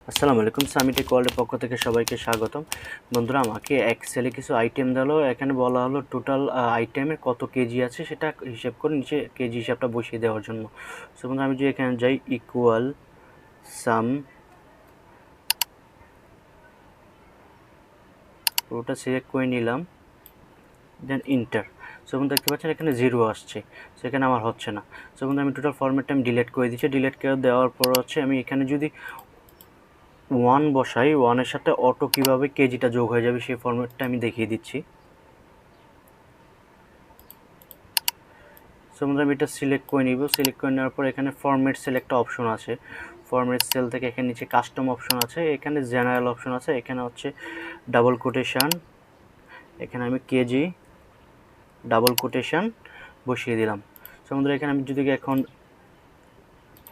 আসসালামু আলাইকুম, সামি টেক ওয়ার্ল্ডের পক্ষ থেকে সবাইকে স্বাগতম। বন্ধুরা, আমাকে এক্সেলে কিছু আইটেম দিলো। এখানে বলা হলো টোটাল আইটেমের কত কেজি আছে সেটা হিসাব করে নিচে কেজি হিসাবটা বসিয়ে দেওয়ার জন্য। সো বন্ধুরা, আমি যদি এখানে যাই ইকুয়াল সাম, ওটা সিলেক্ট করে নিলাম, দেন ইন্টার। সো বন্ধু দেখতে পাচ্ছেন এখানে 0 আসছে, সেখানে আমার হচ্ছে না। সো বন্ধু, আমি টোটাল ফরম্যাটটা আমি ডিলিট করে দিচ্ছি। ডিলিট করে দেওয়ার পর হচ্ছে আমি এখানে যদি 1 বসাই, 1-এর সাথে অটো কীভাবে কেজিটা যোগ হয়ে যাবে সেই ফরম্যাটটা আমি দেখিয়ে দিচ্ছি। সো বন্ধুরা, আমি এটা সিলেক্ট করে নিব। সিলেক্ট করে নেওয়ার পর এখানে ফরম্যাট সেল একটা অপশন আছে। ফরম্যাট সেল থেকে এখানে নিচে কাস্টম অপশন আছে, এখানে জেনারেল অপশন আছে, এখানে হচ্ছে ডাবল কোটেশন, এখানে আমি কেজি ডাবল কোটেশন বসিয়ে দিলাম। সো বন্ধুরা, এখানে আমি যদি এখন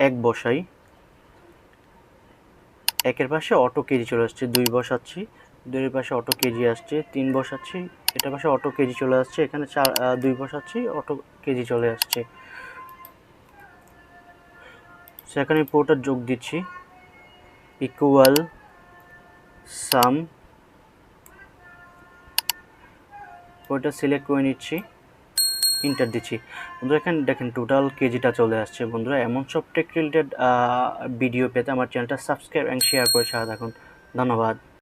1 বসাই, 1-এর পাশে অটো কেজি চলে আসছে। 2 বসাচ্ছি, 2-এর পাশে অটো কেজি আসছে। 3 বসাচ্ছি, এটার পাশে অটো কেজি চলে আসছে। এখানে 2 বসাচ্ছি, অটো কেজি চলে আসছে। সেখানে আমি পুরোটা যোগ দিচ্ছি, ইকুয়াল সাম, ওইটা সিলেক্ট করে নিচ্ছি, ইন্টার দিচ্ছি। বন্ধুরা, এখানে দেখেন টোটাল কেজিটা চলে আসছে। বন্ধুরা, এমন সব টেক রিলেটেড ভিডিও পেতে আমার চ্যানেলটা সাবস্ক্রাইব অ্যান্ড শেয়ার করে সাথে থাকুন। ধন্যবাদ।